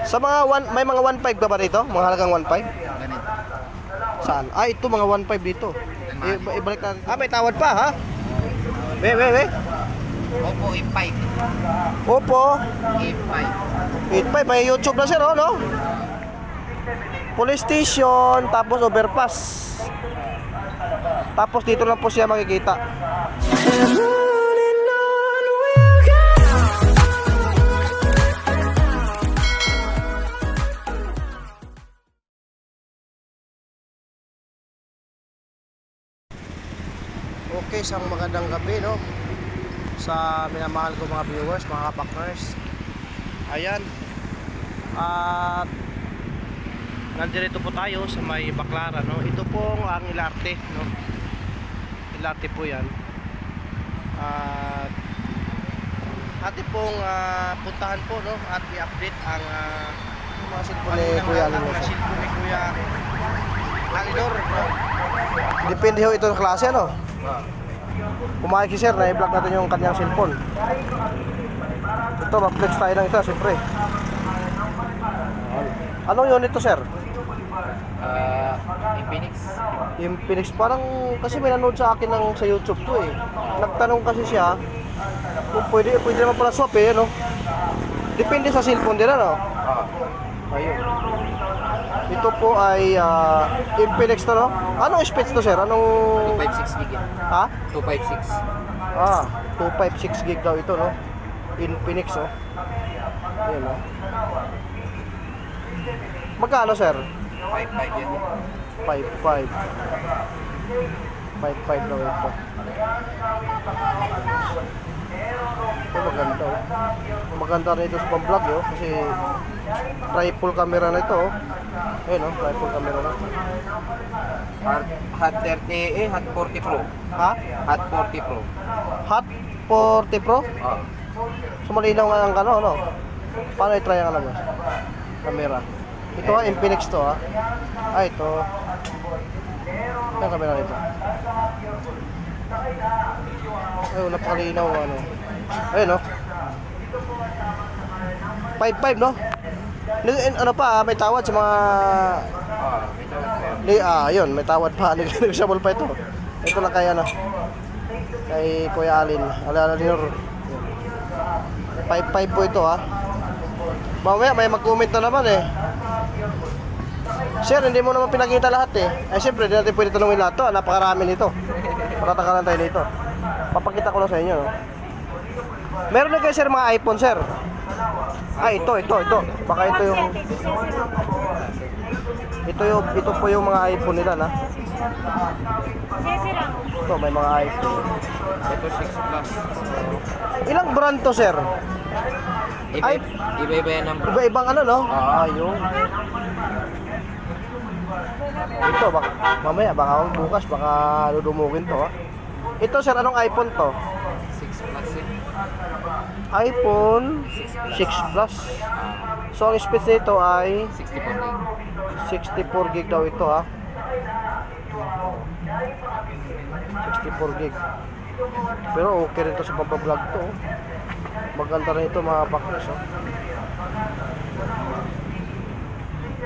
Sa mga may mga 1.5 ka ba dito? Mga halagang 1.5? Ganito. Saan? Ah, ito mga 1.5 dito. Ibalik natin. Ah, may tawad pa ha? We. Oppo A5. Oppo A5. 8.5, may YouTube na sir, oh, no? Police station, tapos overpass. Tapos dito lang po siya makikita. Okay, isang magandang gabi, no? Sa minamahal ko mga viewers, mga partners. Ayan. At nandito po tayo sa may Baclaran, no? Ito po ang Ilarte, no? Ilarte po 'yan. At atin pong puntahan po, no? At i-update ang mga cellphone ni Kuya Alinor. Cellphone ni Kuya Alinor, no? Depende ho ito ng klase, no? Pumayag si sir na i-vlog natin yung kanyang cellphone. Ito, ma-flex tayo ng ito, siyempre. Anong unit to, sir? Infinix. Infinix. Parang kasi may nanood sa akin sa YouTube to eh. Nagtanong kasi siya kung pwede naman pala swap eh, no? Depende sa cellphone din, ano? Ayun. Ito po ay Infinix to, no? Anong specs to, sir? Anong 256 gig. Ha? 256. 256 gig daw ito, no? Infinix, oh. Ayan, no? Magkano, sir? 55 yan. 5.5 daw ito. Ito maganda, oh. Maganda rin ito sa pang-vlog, oh. Kasi triple camera na ito, oh. Ayun, oh. Triple camera na. Hot 30, Hot 40 Pro. Ha? Hot 40 Pro. Hot 40 Pro? So malinaw nga ang ano? Paano i-try ang ano? Camera. Ito Infinix to, ha? Ito. Ang camera nito. Ay, napakalinaw ano. Ayun, no? 5.5, no? Ano pa, may tawad sa mga ayun, may tawad pa. Negotiable pa ito. Ito lang kay ano. Kay Kuya Alinor. 5.5 po ito, ha. Mamaya may mag-comment na naman eh. Sir, hindi mo naman pinakita lahat eh. Ay siyempre, hindi natin pwede tanungin lahat to. Napakarami nito. Patatagal tayo dito. Papakita ko lang sa inyo, no? Meron na kayo, sir, mga iPhone, sir. Ito. Baka ito yung ito po yung mga iPhone nila, na. Ito, may mga iPhone. Ito 6 Plus. Ilang brand to, sir? Iba-iba yan ang Iba-ibang ano, no? Ayun. Ito, mamaya, baka bukas, baka dudumugin to, ha? Ito, sir, anong iPhone to? 6 Plus eh. iPhone 6 Plus. So, ang speed nito ay 64 gig. 64 gig daw ito, ha? 64 gig. Pero okay rin to sa pambablog to, oh. Maganda rin ito, mga baklas, oh.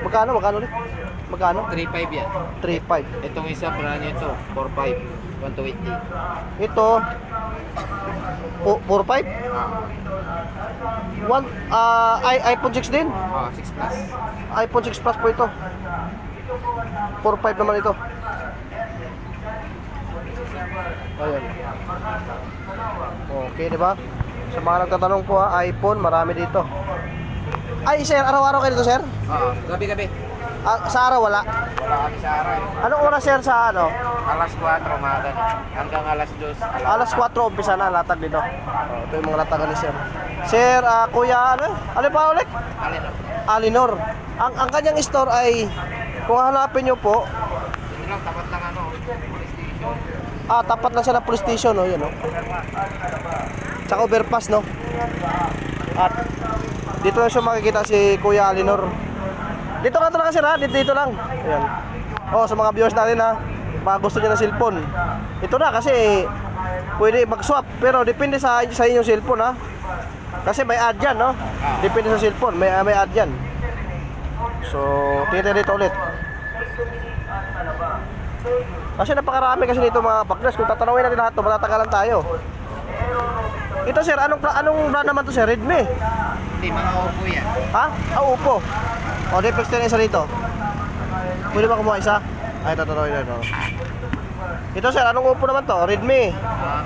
Magkano ulit? Magkano? 3.5 yan. 3.5. Itong isa brand new ito, 4.5. 128. Ito 4.5? iPhone 6 din? 6 Plus. iPhone 6 Plus po ito. 4.5 naman ito. Ayan. Okay, di ba? Sa mga nagtatanong po, iPhone, marami dito. Ay, sir, araw-araw kayo dito, sir? Gabi-gabi. Sa araw wala. Wala kami sa araw eh. Anong oras, sir, sa ano? Alas 4 umaga na. Hanggang alas 2. Alas 4 umpisa na latag dito. Ito yung mga latagan ni sir. Sir, kuya, ano pa ulit? Alinor. Ang kanyang store ay, kung hanapin nyo po, Hindi lang, tapat lang ano, police station. tapat lang siya ng police station, no? Yan, no? Tsaka overpass, no? At dito na siya makikita si Kuya Alinor. Dito ka talaga, sir, ha? Dito lang. Ayan. Sa mga viewers natin, ha? Mga gusto niya ng cellphone. Ito na, kasi pwede mag-swap. Pero depende sa inyong cellphone, ha? Kasi may ad yan, no? Depende sa cellphone, may ad yan. So, tingnan dito ulit. Kasi napakarami kasi dito mga partners. Kung tatanungin natin lahat to, matatagalan tayo. Ito sir, anong brand naman to sir? Redmi? Hindi, mga Oppo yan. Ha? Ah, Oppo. O, di flex na isa dito. Pwede ba kumuha isa? Ay, tatanungin na ito. Ito sir, anong Oppo naman to? Redmi.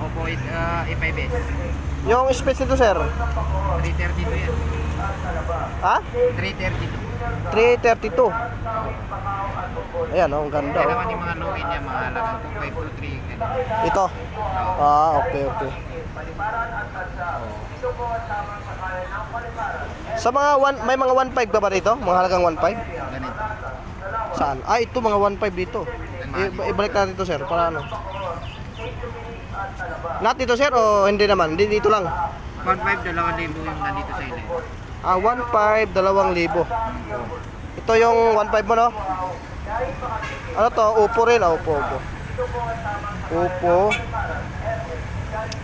Oppo A5s. Yung specs nito sir? 332 yan. Ha? 332. 332. Ayan, oh, ang ganda. Kaya Oh. naman yung mga low-end yan, mga halagang 2523. ganun. Ito. Ah, okay, okay. Sa mga may mga 1.5 ba rito? Mga halagang 1.5? Ganito. Saan? Ah, ito mga 1.5 dito. Ibalik natin ito sir, para ano? Lahat dito sir o hindi naman? Hindi dito lang. 1.5, 2,000 yung nandito sa ilay. Ah, 1.5, 2,000. Ito yung 1.5 mo no? Ano to? Oppo rin. Ah, Oppo.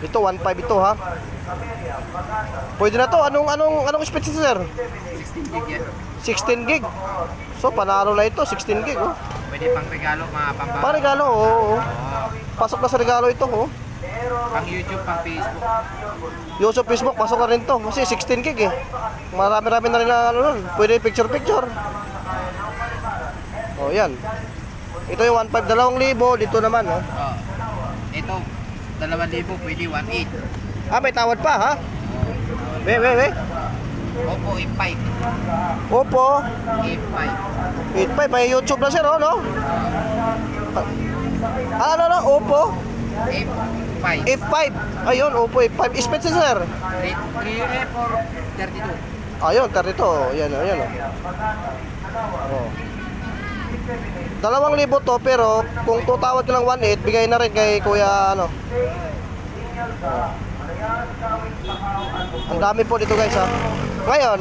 Ito 1.5 ito ha. Pwede na to. Anong specs nito sir? 16 gig yan. 16 gig. So panalo na ito, 16 gig oh. Pwede pang regalo, mga pambata. Pang regalo, oo. Pasok na sa regalo ito oh. Pang YouTube, pang Facebook. Yung sa Facebook, pasok na rin to. Kasi 16 gig eh. Marami-rami na rin na ano nun. Pwede picture-picture. Oh, yan. Ito yung 1.5, 2,000. Dito naman oh. Ito, 2,000, pwede 1.8. Ah, may tawad pa ha? We. Oppo A5. Oppo. A5. 8.5, may YouTube na sir oh, no? Ano, Oppo? A5. F5. Ayun, Oppo F5. Specs na sir. 3A432. Ayun, 32. Yan. Oh. 2,000 to, pero kung tutawad ka ng 1.8, bigay na rin kay kuya ano. Ang dami po dito guys ha. Ngayon,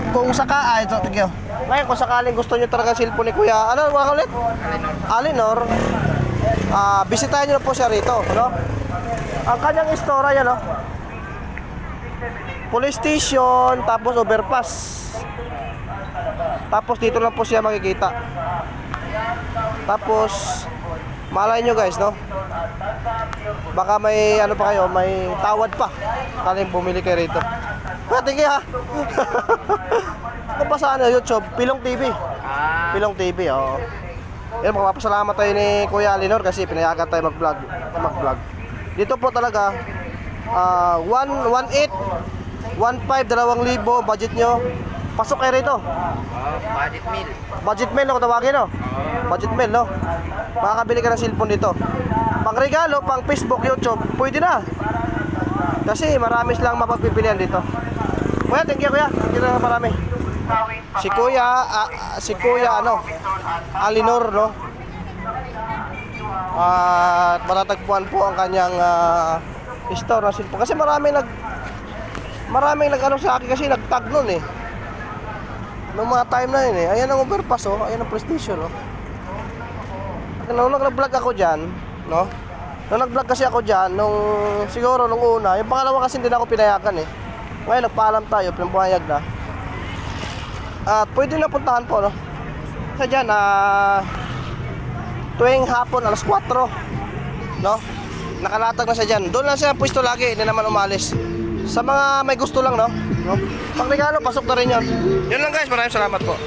kung ito, tigyo. Ngayon, kung sakaling gusto nyo talaga cellphone ni kuya, ano mga ulit? Alinor. Bisitahin nyo na po siya rito, no? Ang kanyang store yan, no? Police station, tapos overpass. Tapos dito lang po siya makikita. Tapos malay nyo guys, no? Baka may ano pa kayo, may tawad pa. Kaling bumili kayo rito. Tingin ha. Ano ba sa ano, YouTube? Pilong TV. Pilong TV, oo. Yan, magpapasalamat tayo ni Kuya Alinor kasi pinayagan tayo mag-vlog. Dito po talaga 1.8, 1.5, 2,000 budget nyo. Pasok kayo rito. Budget meal. Budget meal, no, kung tawagin, no? Budget meal, no? Makakabili ka ng cellphone dito. Pang regalo, pang Facebook, YouTube, pwede na. Kasi marami silang mapagpipilian dito. Kuya, thank you kuya. Thank you na marami. Si Kuya Alinor, no? At matatagpuan po ang kanyang store na cellphone. Kasi maraming nag-ano sa akin kasi nag-tag nun eh. Noong mga time na yun eh. Ayan ang overpass oh. Ayan ang PlayStation oh. Nung nag-vlog ako dyan, no? Nung nag-vlog kasi ako dyan, siguro nung una, yung pangalawa kasi hindi na ako pinayagan eh. Ngayon nagpaalam tayo, pinapuhayag na. At pwede na puntahan po, no? Kasi dyan, tuwing hapon, alas 4, no? Nakalatag na siya dyan. Doon lang siya pwesto lagi, hindi naman umalis. Sa mga may gusto lang, no? Pang regalo, pasok na rin yun. Yun lang guys, maraming salamat po.